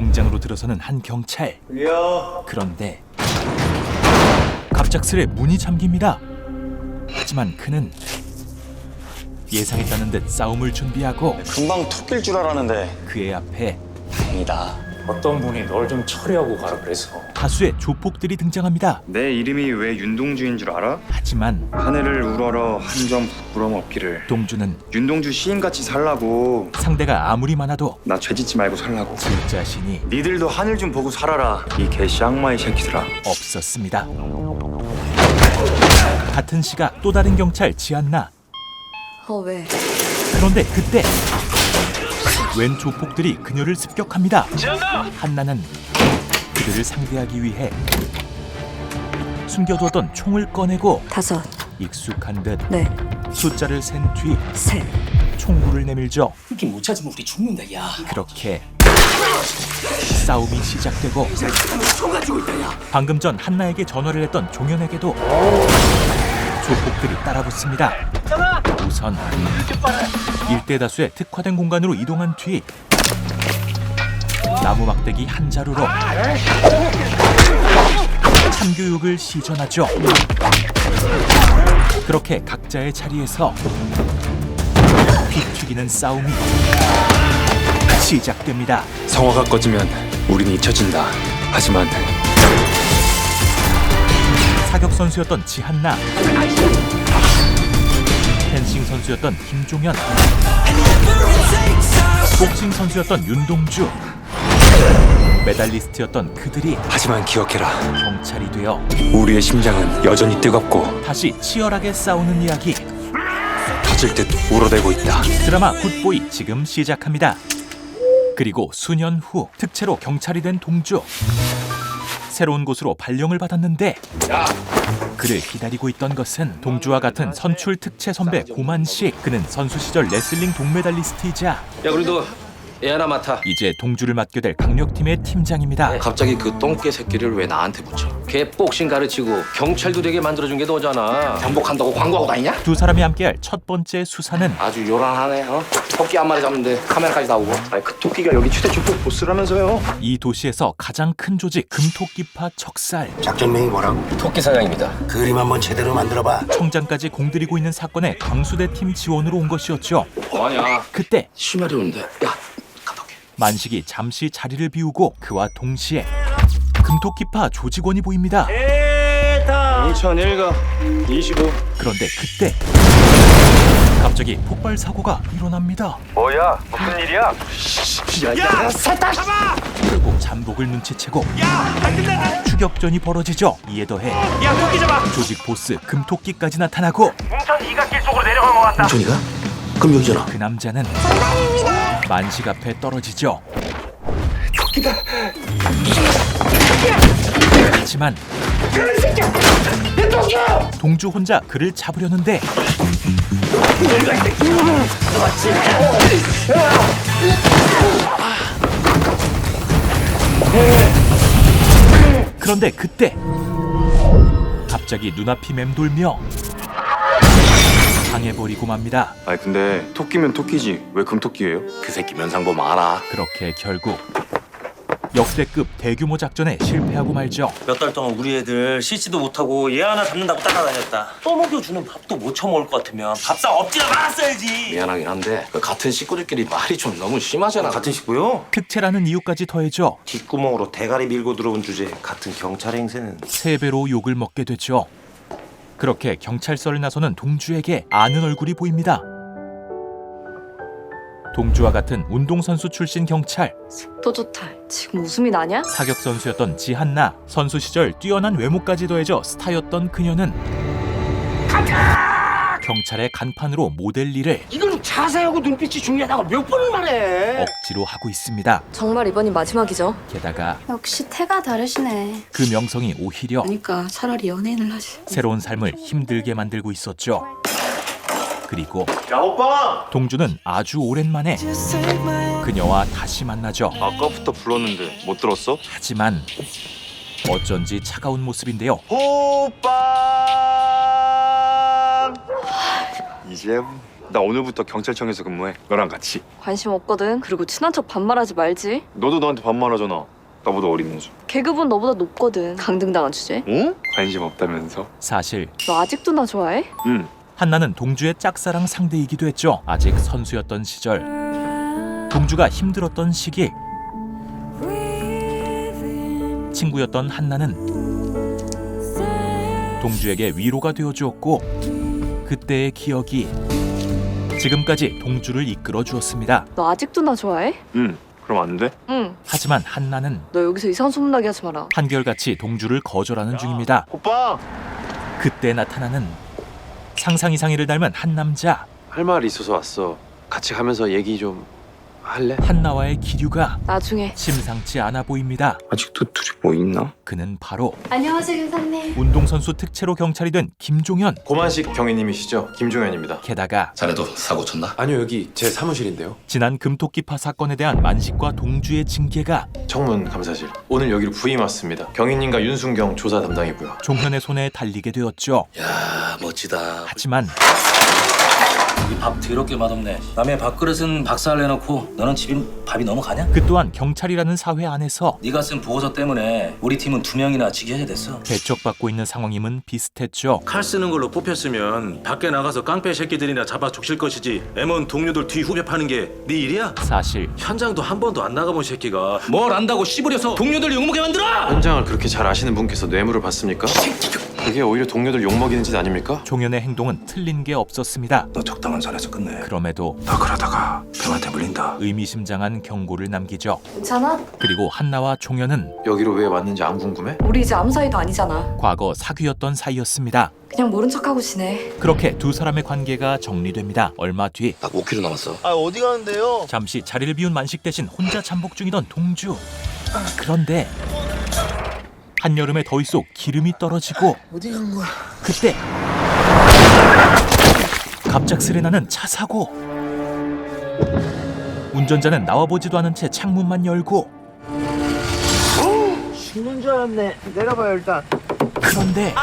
공장으로 들어서는 한 경찰. 여기요. 그런데 갑작스레 문이 잠깁니다. 하지만 그는 예상했다는 듯 싸움을 준비하고 금방 톡일 줄 알았는데. 그의 앞에 다행이다. 어떤 분이 널 좀 처리하고 가라 그래서. 다수의 조폭들이 등장합니다. 내 이름이 왜 윤동주인 줄 알아? 하지만 하늘을 우러러 한 점 부끄럼 없기를. 동주는 윤동주 시인같이 살라고. 상대가 아무리 많아도 나 죄짓지 말고 살라고. 질 자신이 니들도 하늘 좀 보고 살아라. 이 개쌍마이 새끼들아. 없었습니다. 같은 시각 또 다른 경찰 지한나. 왜? 그런데 그때 웬 조폭들이 그녀를 습격합니다. 한나는 그들을 상대하기 위해 숨겨두었던 총을 꺼내고 5, 익숙한 듯 4, 숫자를 센 뒤 3. 총구를 내밀죠. 이렇게 못 찾으면 우리 죽는다 야. 그렇게 싸움이 시작되고 방금 전 한나에게 전화를 했던 종현에게도 조폭들이 따라붙습니다. 우선 일대 다수의 특화된 공간으로 이동한 뒤 나무 막대기 한 자루로 참교육을 시전하죠. 그렇게 각자의 자리에서 피 튀기는 싸움이 시작됩니다. 성화가 꺼지면 우린 잊혀진다. 하지만 사격 선수였던 지한나, 펜싱 선수였던 김종현, 복싱 선수였던 윤동주, 메달리스트였던 그들이 하지만 기억해라. 경찰이 되어 우리의 심장은 여전히 뜨겁고 다시 치열하게 싸우는 이야기. 터질 듯 울어대고 있다. 드라마 굿보이 지금 시작합니다. 그리고 수년 후 특채로 경찰이 된 동주. 새로운 곳으로 발령을 받았는데 그를 기다리고 있던 것은 동주와 같은 선출 특채 선배 고만식. 그는 선수 시절 레슬링 동메달리스트이자 야 그래도 얘 하나 맡아. 이제 동주를 맡게 될 강력팀의 팀장입니다. 갑자기 그 똥개 새끼를 왜 나한테 붙여? 걔 복싱 가르치고 경찰도 되게 만들어준 게 너잖아. 정복한다고 광고하고 다니냐? 두 사람이 함께할 첫 번째 수사는 아주 요란하네. 토끼 한 마리 잡는데 카메라까지 나오고. 아니 그 토끼가 여기 최대 조폭 보스라면서요. 이 도시에서 가장 큰 조직 금토끼파 척살. 작전명이 뭐라고? 토끼 사장입니다. 그림 한번 제대로 만들어봐. 청장까지 공들이고 있는 사건에 광수대 팀 지원으로 온 것이었죠. 뭐하냐? 그때 심하리 오는데. 야 갔다 올게. 만식이 잠시 자리를 비우고 그와 동시에 금토끼파 조직원이 보입니다. 2001가 25. 그런데 그때 갑자기 폭발 사고가 일어납니다. 뭐야? 무슨 일이야? 결국 잠복을 눈치채고 추격전이 벌어지죠. 이에 더해 조직 보스 금토끼까지 나타나고 종이가? 그럼 여기잖아. 그 남자는 만식 앞에 떨어지죠. 하지만 동주 혼자 그를 잡으려는데 그런데 그때 갑자기 눈앞이 맴돌며 당해버리고 맙니다. 아니 근데 토끼면 토끼지 왜 금토끼예요? 그 새끼 면상보 많아. 그렇게 결국 역대급 대규모 작전에 실패하고 말죠. 몇 달 동안 우리 애들 씻지도 못하고 얘 하나 잡는다고 따라다녔다. 떠먹여주는 밥도 못 처먹을 것 같으면 밥상 엎지나 말았어야지. 미안하긴 한데 그 같은 식구들끼리 말이 좀 너무 심하잖아. 같은 식구요? 특채라는 이유까지 더해져 뒷구멍으로 대가리 밀고 들어온 주제에 같은 경찰 행세는. 3배로 욕을 먹게 되죠. 그렇게 경찰서를 나서는 동주에게 아는 얼굴이 보입니다. 동주와 같은 운동선수 출신 경찰, 또 좋다. 지금 웃음이 나냐? 사격 선수였던 지한나, 선수 시절 뛰어난 외모까지 더해져 스타였던 그녀는 경찰의 간판으로 모델 일을 이건 자세하고 눈빛이 중요하다고 몇 번을 말해. 억지로 하고 있습니다. 정말 이번이 마지막이죠. 게다가 역시 태가 다르시네. 그 명성이 오히려 그러니까 차라리 연예인을 하지. 새로운 삶을 힘들게 만들고 있었죠. 그리고 야 오빠. 동주는 아주 오랜만에 그녀와 다시 만나죠. 아까부터 불렀는데 못 들었어? 하지만 어쩐지 차가운 모습인데요. 오빠. 이제 나 오늘부터 경찰청에서 근무해. 너랑 같이. 관심 없거든. 그리고 친한 척 반말하지 말지. 너도 너한테 반말하잖아. 나보다 어리면서. 계급은 너보다 높거든. 강등당한 주제. 어? 관심 없다면서? 사실 너 아직도 나 좋아해? 응. 한나는 동주의 짝사랑 상대이기도 했죠. 아직 선수였던 시절 동주가 힘들었던 시기 친구였던 한나는 동주에게 위로가 되어주었고 그때의 기억이 지금까지 동주를 이끌어 주었습니다. 너 아직도 나 좋아해? 응. 그럼 안 돼? 응. 하지만 한나는 너 여기서 이상한 소문나게 하지 마라. 한결같이 동주를 거절하는 중입니다. 오빠. 그때 나타나는 상상 이상이를 닮은 한 남자. 할 말이 있어서 왔어. 같이 가면서 얘기 좀 할래? 한나와의 기류가 나중에. 심상치 않아 보입니다. 아직도 둘이 뭐 있나? 그는 바로 안녕하세요, 교사님. 운동선수 특채로 경찰이 된 김종현. 고만식 경위님이시죠? 김종현입니다. 게다가 자네도 사고 쳤나? 아니요, 여기 제 사무실인데요. 지난 금토끼파 사건에 대한 만식과 동주의 징계가 청문 감사실. 오늘 여기로 부임 왔습니다. 경위님과 윤순경 조사 담당이고요. 종현의 손에 달리게 되었죠. 야 멋지다. 하지만 이 밥 더럽게 맛없네. 남의 밥그릇은 박살 내놓고 너는 집에 밥이 넘어가냐? 그 또한 경찰이라는 사회 안에서 네가 쓴 보고서 때문에 우리 팀은 2명이나 지게 됐어. 배척받고 있는 상황임은 비슷했죠. 칼 쓰는 걸로 뽑혔으면 밖에 나가서 깡패 새끼들이나 잡아 죽실 것이지 M1 동료들 뒤 후벼 파는 게 네 일이야? 사실 현장도 한 번도 안 나가본 새끼가 뭘 안다고 씨부려서 동료들 욕먹게 만들어! 현장을 그렇게 잘 아시는 분께서 뇌물을 받습니까? 그게 오히려 동료들 욕먹이는 짓 아닙니까? 종현의 행동은 틀린 게 없었습니다. 너 적당한 선에서 끝내. 그럼에도 너 그러다가 병한테 물린다. 의미심장한 경고를 남기죠. 괜찮아? 그리고 한나와 종현은 여기로 왜 왔는지 안 궁금해? 우리 이제 아무 사이도 아니잖아. 과거 사귀었던 사이였습니다. 그냥 모른 척하고 지내. 그렇게 두 사람의 관계가 정리됩니다. 얼마 뒤 딱 5km 남았어. 아 어디 가는데요? 잠시 자리를 비운 만식 대신 혼자 잠복 중이던 동주. 그런데 한여름의 더위 속 기름이 떨어지고 어디 간 거야? 그때 갑작스레 나는 차 사고. 운전자는 나와보지도 않은 채 창문만 열고. 죽는 줄 알았네. 내려봐요 일단. 그런데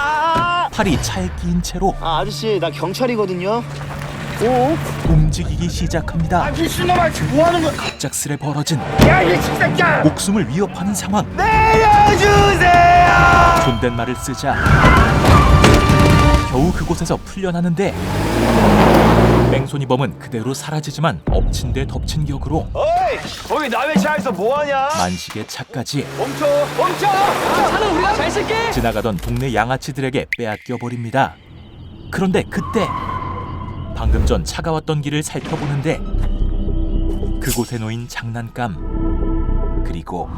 팔이 차에 끼인 채로 아 아저씨 나 경찰이거든요. 움직이기 시작합니다. 미친놈아 지금 뭐 하는 거야? 갑작스레 벌어진 야이 새끼야! 목숨을 위협하는 상황. 내려주세요! 존댓말을 쓰자 겨우 그곳에서 풀려나는데 맹손이범은 그대로 사라지지만 엎친 데 덮친 격으로 어이! 거기 남의 차에서 뭐하냐? 만식의 차까지 멈춰! 멈춰! 차는 우리가 잘 쓸게. 지나가던 동네 양아치들에게 빼앗겨 버립니다. 그런데 그때 방금 전 차가 왔던 길을 살펴보는데 그곳에 놓인 장난감 그리고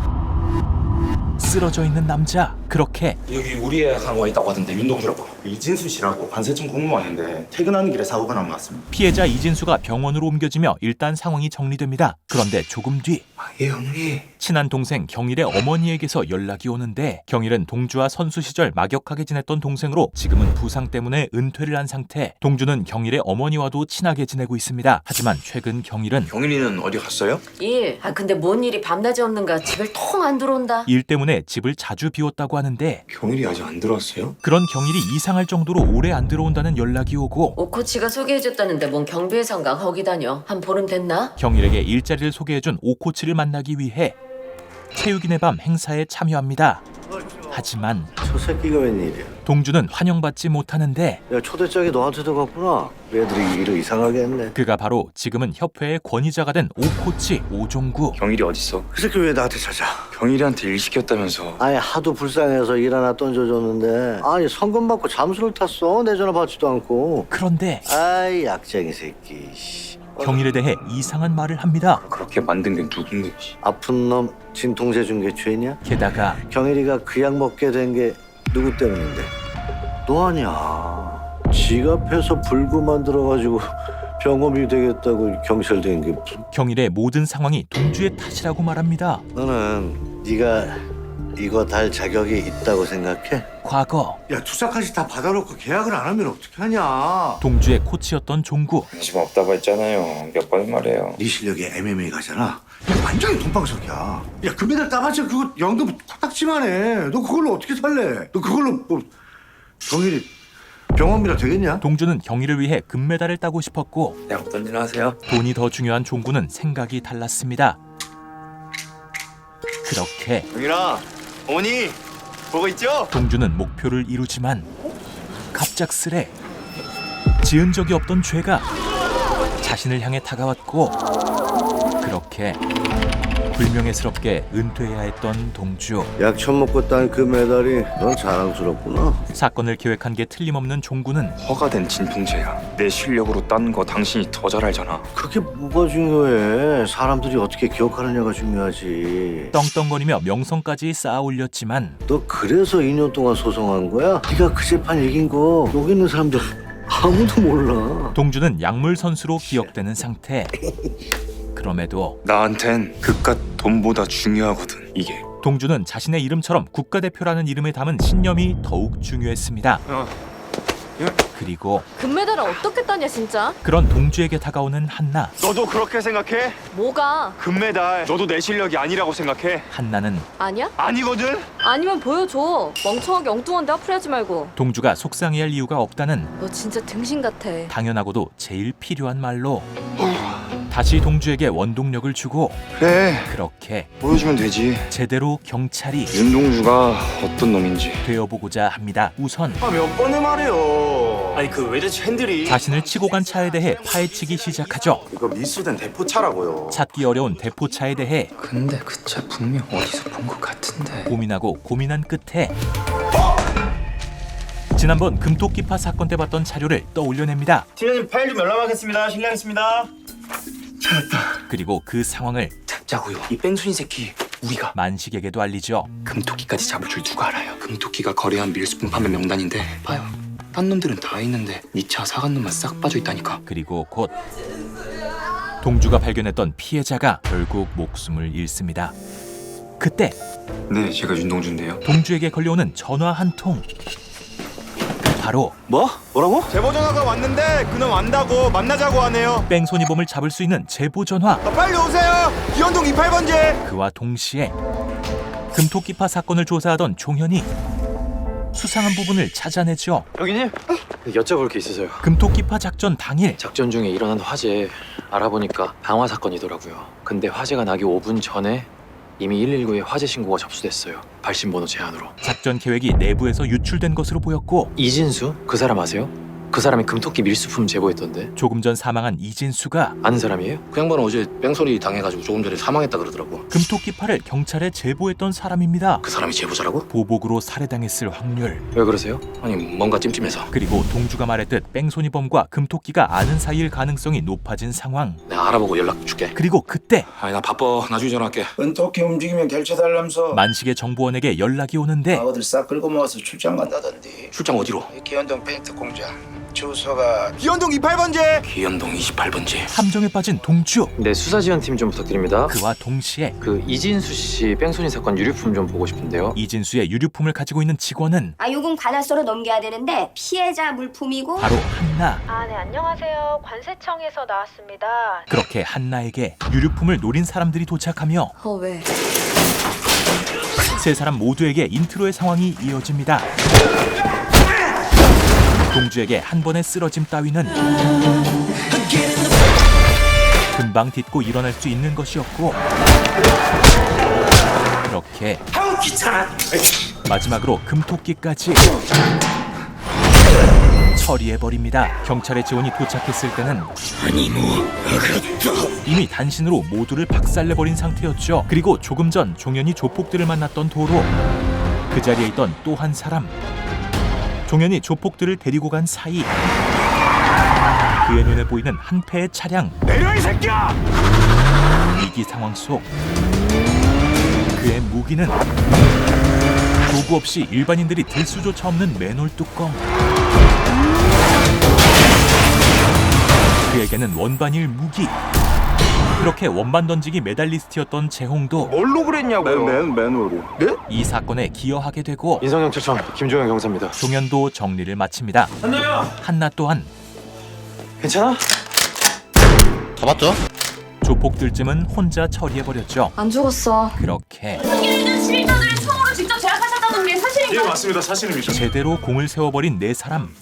쓰러져 있는 남자. 그렇게 여기 우리의 항우가 있다고 하던데 윤동주라고. 이진수 씨라고 관세청 공무원인데 퇴근하는 길에 사고가 난 것 같습니다. 피해자 이진수가 병원으로 옮겨지며 일단 상황이 정리됩니다. 그런데 조금 뒤 예, 형님. 친한 동생 경일의 어머니에게서 연락이 오는데 경일은 동주와 선수 시절 막역하게 지냈던 동생으로 지금은 부상 때문에 은퇴를 한 상태. 동주는 경일의 어머니와도 친하게 지내고 있습니다. 하지만 최근 경일은 경일이는 어디 갔어요? 일. 근데 뭔 일이 밤낮이 없는가? 집을 통 안 들어온다. 일 때문에 집을 자주 비웠다고 하는데 경일이 아직 안 들어왔어요? 그런 경일이 이상할 정도로 오래 안 들어온다는 연락이 오고 오코치가 소개해줬다는데 뭔 경비회사인가 거기 다녀. 한 보름 됐나? 경일에게 일자리를 소개해준 오코치를 만나기 위해 체육인의 밤 행사에 참여합니다. 하지만 저 새끼가 웬일이야? 동주는 환영받지 못하는데 야 초대장이 너한테도 갔구나. 애들이 일을 이상하게 했네. 그가 바로 지금은 협회의 권위자가 된 오코치 오종구. 경일이 어딨어? 그 새끼 왜 나한테 찾아? 경일이한테 일 시켰다면서. 아니 하도 불쌍해서 일 하나 던져줬는데 아니 성금 받고 잠수를 탔어. 내 전화 받지도 않고. 그런데 아이 약쟁이 새끼. 씨. 경일에 대해 이상한 말을 합니다. 그렇게 만든 게 누군데? 아픈 놈 진통제 준 게 죄냐? 게다가 경일이가 그 약 먹게 된 게 누구 때문인데? 너 아니야. 지갑에서 불구 만들어가지고 병원비 되겠다고 경찰 된 게. 경일의 모든 상황이 동주의 탓이라고 말합니다. 너는 네가 이거 달 자격이 있다고 생각해? 과거 야 투자까지 다 받아놓고 계약을 안 하면 어떻게 하냐? 동주의 코치였던 종구. 관심 없다고 했잖아요. 몇 번 말해요. 네 실력이 MMA 가잖아. 야, 완전히 돈방석이야. 야 금메달 따봤자 그거 연금 코딱지만 해. 너 그걸로 어떻게 살래? 너 그걸로 뭐 경일이 병원비라 되겠냐? 동주는 경위를 위해 금메달을 따고 싶었고 야, 어떤 일 하세요? 돈이 더 중요한 종구는 생각이 달랐습니다. 그렇게 영일아, 어머니 보고 있죠? 동주는 목표를 이루지만 갑작스레 지은 적이 없던 죄가 자신을 향해 다가왔고 그렇게 불명예스럽게 은퇴해야 했던 동주. 약 처먹고 딴 그 메달이 넌 자랑스럽구나. 사건을 계획한 게 틀림없는 종구는 허가된 진통제야. 내 실력으로 딴 거 당신이 더 잘 알잖아. 그게 뭐가 중요해? 사람들이 어떻게 기억하느냐가 중요하지. 떵떵거리며 명성까지 쌓아 올렸지만 너 그래서 2년 동안 소송한 거야? 네가 그 재판 이긴 거 여기 있는 사람들 아무도 몰라. 동주는 약물 선수로 기억되는 상태. 그럼에도 나한텐 그깟 돈보다 중요하거든. 이게. 동주는 자신의 이름처럼 국가대표라는 이름을 담은 신념이 더욱 중요했습니다. 그리고 금메달을 어떻게 따냐 진짜? 그런 동주에게 다가오는 한나. 너도 그렇게 생각해? 뭐가? 금메달. 너도 내 실력이 아니라고 생각해? 한나는 아니야? 아니거든. 아니면 보여줘. 멍청하게 엉뚱한데 화풀이하지 말고. 동주가 속상해할 이유가 없다는 너 진짜 등신 같아. 당연하고도 제일 필요한 말로 다시 동주에게 원동력을 주고 그래. 그렇게 보여주면 되지. 제대로 경찰이 윤동주가 어떤 놈인지. 되어보고자 합니다. 우선 몇 번을 말해요. 아니 그 외제차 핸들이. 자신을 치고 간 차에 대해 파헤치기 시작하죠. 이거 미수된 대포차라고요. 찾기 어려운 대포차에 대해 근데 그 차 분명 어디서 본 것 같은데. 고민하고 고민한 끝에 지난번 금토끼파 사건 때 봤던 자료를 떠올려냅니다. 팀장님 파일 좀 열람하겠습니다. 실례하겠습니다. 그리고 그 상황을 잡자고요. 이 뺑순이 새끼 우리가 만식에게도 알리죠. 금토끼까지 잡을 줄 누가 알아요? 금토끼가 거래한 밀수품 판매 명단인데 봐요. 딴 놈들은 다 있는데 니 차 사간 놈만 싹 빠져 있다니까. 그리고 곧 동주가 발견했던 피해자가 결국 목숨을 잃습니다. 그때 네, 제가 윤동주인데요. 동주에게 걸려오는 전화 한 통. 바로 뭐라고? 제보 전화가 왔는데 그놈 안다고 만나자고 하네요. 뺑소니범을 잡을 수 있는 제보 전화. 빨리 오세요. 기현동 28번지. 그와 동시에 금토끼파 사건을 조사하던 종현이 수상한 부분을 찾아내죠. 여기님? 여쭤볼 게 있어서요. 금토끼파 작전 당일 작전 중에 일어난 화재 알아보니까 방화 사건이더라고요. 근데 화재가 나기 5분 전에 이미 119에 화재 신고가 접수됐어요. 발신번호 제한으로. 작전 계획이 내부에서 유출된 것으로 보였고 이진수? 그 사람 아세요? 그 사람이 금토끼 밀수품 제보했던데. 조금 전 사망한 이진수가 아는 사람이에요? 그 양반은 어제 뺑소니 당해가지고 조금 전에 사망했다 그러더라고. 금토끼파를 경찰에 제보했던 사람입니다. 그 사람이 제보자라고? 보복으로 살해당했을 확률. 왜 그러세요? 아니 뭔가 찜찜해서. 그리고 동주가 말했듯 뺑소니범과 금토끼가 아는 사이일 가능성이 높아진 상황. 내가 알아보고 연락 줄게. 그리고 그때 아니 나 바빠. 나중에 전화할게. 은토끼 움직이면 결제달라면서 만식의 정보원에게 연락이 오는데 아우들 싹 긁어 모아서 출장 간다던데. 출장 어디로? 기현동 페인트 공장 주소가 기현동 28번지. 기현동 28번지. 함정에 빠진 동주. 네, 수사지원팀 좀 부탁드립니다. 그와 동시에 그 이진수 씨 뺑소니 사건 유류품 좀 보고 싶은데요. 이진수의 유류품을 가지고 있는 직원은 요금 관할소로 넘겨야 되는데 피해자 물품이고. 바로 한나. 네 안녕하세요. 관세청에서 나왔습니다. 그렇게 한나에게 유류품을 노린 사람들이 도착하며 왜? 세 사람 모두에게 인트로의 상황이 이어집니다. 동주에게 한 번의 쓰러짐 따위는 금방 딛고 일어날 수 있는 것이었고 그렇게 마지막으로 금토끼까지 처리해버립니다. 경찰의 지원이 도착했을 때는 이미 단신으로 모두를 박살내버린 상태였죠. 그리고 조금 전 종현이 조폭들을 만났던 도로. 그 자리에 있던 또 한 사람. 종현이 조폭들을 데리고 간 사이 그의 눈에 보이는 한 폐의 차량. 내려 이 새끼야. 위기 상황 속 그의 무기는 도구 없이 일반인들이 들 수조차 없는 맨홀 뚜껑. 그에게는 원반일 무기. 그렇게 원반 던지기 메달리스트였던 재홍도 뭘로 그랬냐고요? 맨홀로. 네? 이 사건에 기여하게 되고 인성경찰청 김종현 경사입니다. 종현도 정리를 마칩니다. 한나 또한 괜찮아? 다 봤죠? 조폭들쯤은 혼자 처리해버렸죠. 안 죽었어. 그렇게 시민들을 총으로 직접 제압하셨다는 게 사실인가요? 맞습니다. 사실입니다. 제대로 공을 세워버린 네 사람.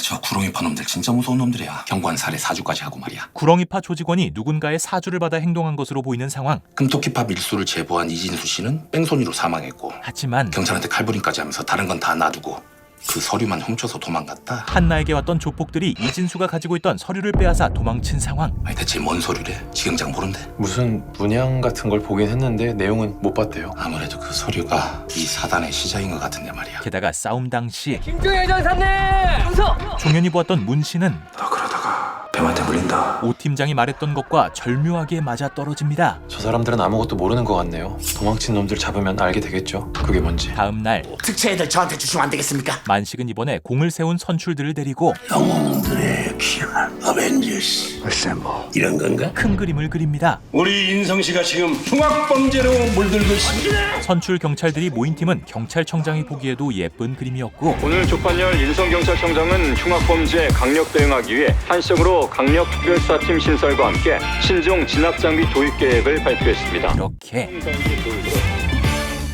저 구렁이파 놈들 진짜 무서운 놈들이야. 경관 살해 사주까지 하고 말이야. 구렁이파 조직원이 누군가의 사주를 받아 행동한 것으로 보이는 상황. 금토끼파 밀수를 제보한 이진수 씨는 뺑소니로 사망했고 하지만 경찰한테 칼부림까지 하면서 다른 건 다 놔두고 그 서류만 훔쳐서 도망갔다. 한나에게 왔던 조폭들이 이진수가 가지고 있던 서류를 빼앗아 도망친 상황. 아니 대체 뭔 서류래? 지경장 모른대? 무슨 문양 같은 걸 보긴 했는데 내용은 못 봤대요. 아무래도 그 서류가 이 사단의 시작인 것 같은데 말이야. 게다가 싸움 당시 김종현 전사님! 충성! 종현이 보았던 문 씨는 너 그러다가 뱀한테 물린다. 오 팀장이 말했던 것과 절묘하게 맞아 떨어집니다. 저 사람들은 아무것도 모르는 것 같네요. 도망친 놈들 잡으면 알게 되겠죠. 그게 뭔지. 다음 날 특채 애들 저한테 주시면 안 되겠습니까? 만식은 이번에 공을 세운 선출들을 데리고 영웅들의 귀한 어벤져스 어셈블 이런 건가? 큰 그림을 그립니다. 우리 인성씨가 지금 흉악범죄로 물들고 있습니다. 선출 경찰들이 모인 팀은 경찰청장이 보기에도 예쁜 그림이었고 오늘 조판열 인성경찰청장은 흉악범죄 강력 대응하기 위해 한시적으로 강력특별수사팀 신설과 함께 신종 진압장비 도입 계획을 발표했습니다. 이렇게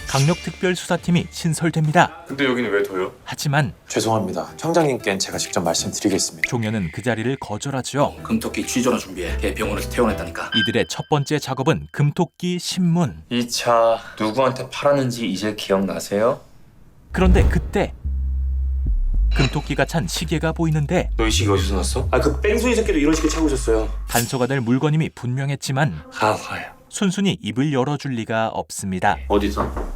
강력특별수사팀이 신설됩니다. 근데 여기는 왜 둬요? 하지만 죄송합니다. 청장님께는 제가 직접 말씀드리겠습니다. 종현은 그 자리를 거절하죠. 금토끼 취조나 준비해. 걔 병원에서 퇴원했다니까. 이들의 첫 번째 작업은 금토끼 신문. 이 차 누구한테 팔았는지 이제 기억나세요? 그런데 그때 금토끼가 찬 시계가 보이는데 너 이 시계 어디서 났어? 그 뺑소니 새끼도 이런 시계 차고 있었어요. 단서가 될 물건임이 분명했지만 가와요. 순순히 입을 열어줄 리가 없습니다. 어디서?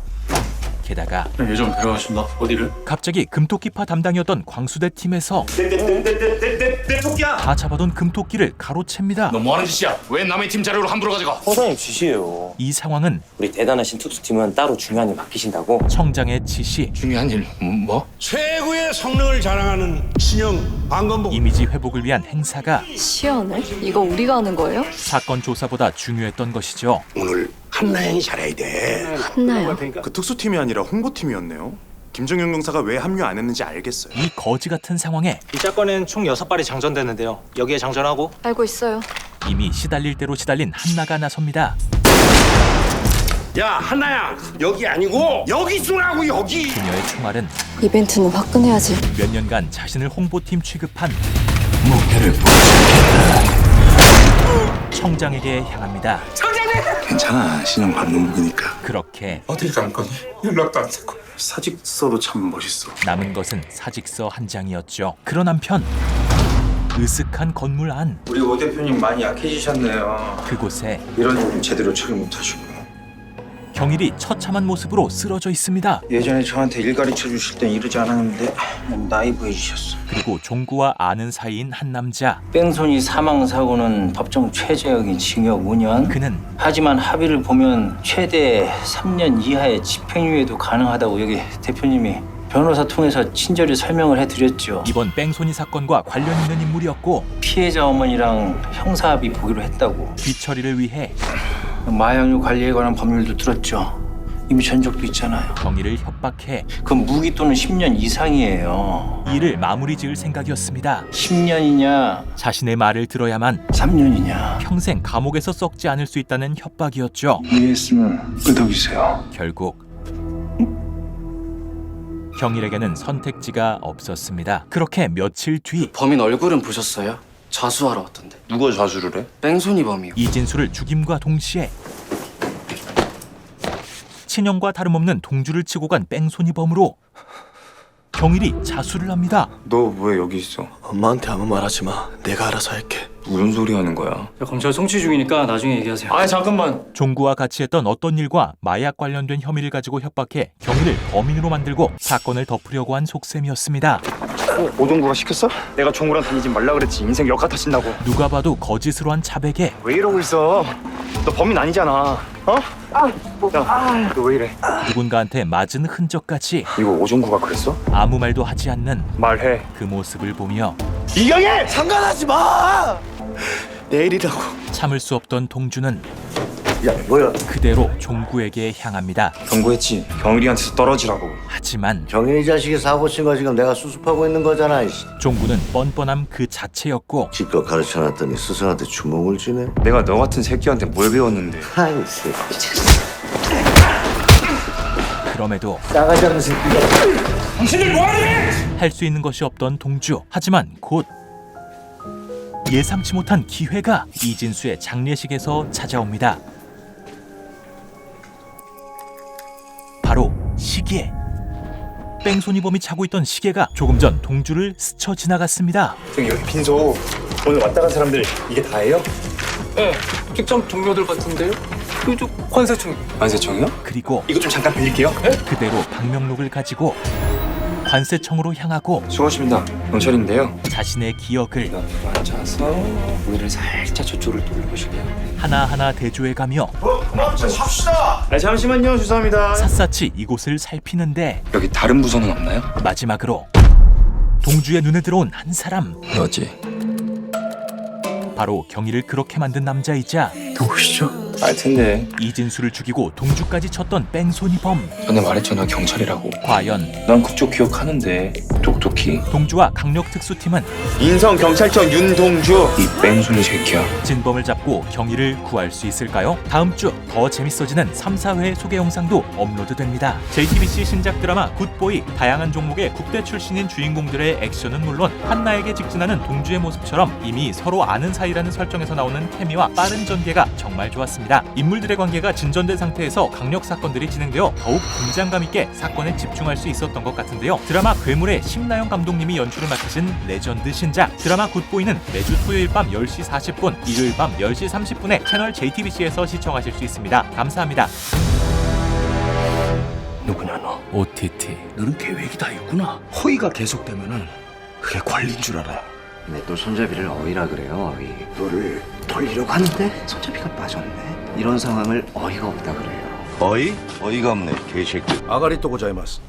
게다가 예전 배워하신다. 어디를? 갑자기 금토끼파 담당이었던 광수대 팀에서 내 토끼야! 다 잡아둔 금토끼를 가로챕니다. 너 뭐하는 짓이야? 왜 남의 팀 자료를 함부로 가져가? 청장님 지시예요. 이 상황은 우리 대단하신 특수팀은 따로 중요한 일 맡기신다고. 청장의 지시, 중요한 일 뭐? 최고의 성능을 자랑하는 신형 방검복 이미지 회복을 위한 행사가 시연을? 이거 우리가 하는 거예요? 사건 조사보다 중요했던 것이죠. 오늘 한나영이 잘해야 돼. 한나요? 그 특수팀이 아니라 홍보팀이었네요. 김정영 용사가 왜 합류 안 했는지 알겠어요. 이 거지 같은 상황에 이 사건엔 총 6발이 장전됐는데요. 여기에 장전하고 알고 있어요. 이미 시달릴 대로 시달린 한나가 나섭니다. 야 한나야 여기 아니고 여기 있으라고 여기. 그녀의 총알은 이벤트는 화끈해야지. 몇 년간 자신을 홍보팀 취급한 목표를 청장에게 향합니다. 괜찮아 신형 방검복이니까. 그렇게 어딜 간 거니? 연락도 안 됐고. 사직서도 참 멋있어. 남은 것은 사직서 한 장이었죠. 그런 한편 으슥한 건물 안 우리 오 대표님 많이 약해지셨네요. 그곳에 이런 일 제대로 처리 못하시고. 경일이 처참한 모습으로 쓰러져 있습니다. 예전에 저한테 일 가르쳐 주실 땐 이러지 않았는데 너무 나이 보여주셨어. 그리고 종구와 아는 사이인 한 남자. 뺑소니 사망 사고는 법정 최저형인 징역 5년. 그는 하지만 합의를 보면 최대 3년 이하의 집행유예도 가능하다고 여기 대표님이 변호사 통해서 친절히 설명을 해드렸죠. 이번 뺑소니 사건과 관련 있는 인물이었고 피해자 어머니랑 형사합의 보기로 했다고. 뒤처리를 위해 마약류 관리에 관한 법률도 들었죠. 이미 전적도 있잖아요. 경일을 협박해 그건 무기 또는 10년 이상이에요. 일을 마무리 지을 생각이었습니다. 10년이냐 자신의 말을 들어야만 3년이냐. 평생 감옥에서 썩지 않을 수 있다는 협박이었죠. 이해했으면 끄덕이세요. 결국 경일에게는 선택지가 없었습니다. 그렇게 며칠 뒤 범인 얼굴은 보셨어요? 자수하러 왔던데. 누가 자수를 해? 뺑소니 범이요. 이진수를 죽임과 동시에 친형과 다름없는 동주를 치고 간 뺑소니범으로 경일이 자수를 합니다. 너 왜 여기 있어? 엄마한테 아무 말 하지 마. 내가 알아서 할게. 무슨 소리 하는 거야? 검찰 송치 중이니까 나중에 얘기하세요. 잠깐만. 종구와 같이 했던 어떤 일과 마약 관련된 혐의를 가지고 협박해 경일을 범인으로 만들고 사건을 덮으려고 한 속셈이었습니다. 오동구가 시켰어? 내가 종우랑 다니지 말라 그랬지. 인생 역 같아진다고. 누가 봐도 거짓으로 한 자백에 왜 이러고 있어? 너 범인 아니잖아. 어? 야, 너 왜 이래? 누군가한테 맞은 흔적까지 이거 오종구가 그랬어? 아무 말도 하지 않는 말해. 그 모습을 보며 이경일! 상관하지 마. 내일이라고. 참을 수 없던 동주는 야 뭐야? 그대로 종구에게 향합니다. 경고했지. 경일이한테서 떨어지라고. 하지만 경인이 자식이 사고 친 거 지금 내가 수습하고 있는 거잖아. 종구는 뻔뻔함 그 자체였고 지껏 가르쳐놨더니 스승한테 주먹을 쥐네. 내가 너 같은 새끼한테 뭘 배웠는데. 아이 새끼. 그럼에도 싸가지 없는 새끼가. 당신들 뭐하니? 할 수 있는 것이 없던 동주. 하지만 곧 예상치 못한 기회가 이진수의 장례식에서 찾아옵니다. 바로 시계. 뺑소니범이 차고 있던 시계가 조금 전 동주를 스쳐 지나갔습니다. 여기 빈소 오늘 왔다 간 사람들 이게 다예요? 네, 직장 동료들 같은데요? 그저 관세청. 관세청이요? 그리고 이거 좀 잠깐 빌릴게요. 그대로 방명록을 가지고 관세청으로 향하고 수고하십니다. 경찰인데요. 자신의 기억을 앉아서 고개를 살짝 저쪽으로 돌려보실게요. 하나하나 대조해가며 잠시만요. 죄송합니다. 샅샅이 이곳을 살피는데 여기 다른 부서는 없나요? 마지막으로 동주의 눈에 들어온 한 사람. 너지. 바로 경희를 그렇게 만든 남자이자 누구시죠? 알 텐데. 이진수를 죽이고 동주까지 쳤던 뺑소니범. 전에 말했잖아 경찰이라고. 과연 난 그쪽 기억하는데 똑똑히. 동주와 강력특수팀은 인성경찰청 윤동주. 이 뺑소니 새끼야. 진범을 잡고 경희를 구할 수 있을까요? 다음 주 더 재밌어지는 3, 4회 소개 영상도 업로드됩니다. JTBC 신작 드라마 굿보이. 다양한 종목의 국대 출신인 주인공들의 액션은 물론 한나에게 직진하는 동주의 모습처럼 이미 서로 아는 사이라는 설정에서 나오는 케미와 빠른 전개가 정말 좋았습니다. 인물들의 관계가 진전된 상태에서 강력 사건들이 진행되어 더욱 긴장감 있게 사건에 집중할 수 있었던 것 같은데요. 드라마 괴물의 심나영 감독님이 연출을 맡으신 레전드 신작 드라마 굿보이는 매주 토요일 밤 10시 40분, 일요일 밤 10시 30분에 채널 JTBC에서 시청하실 수 있습니다. 감사합니다. 누구냐 너? OTT. 너는 계획이 다 있구나. 허위가 계속되면은 그게 관리인 줄 알아. 근데 또 손잡이를 어이라 그래요. 어이. 너를 돌리려고 하는데 손잡이가 빠졌네. 이런 상황을 어이가 없다 그래요. 어이? 어이가 없네 개새끼. 아가리 또 고자이마스.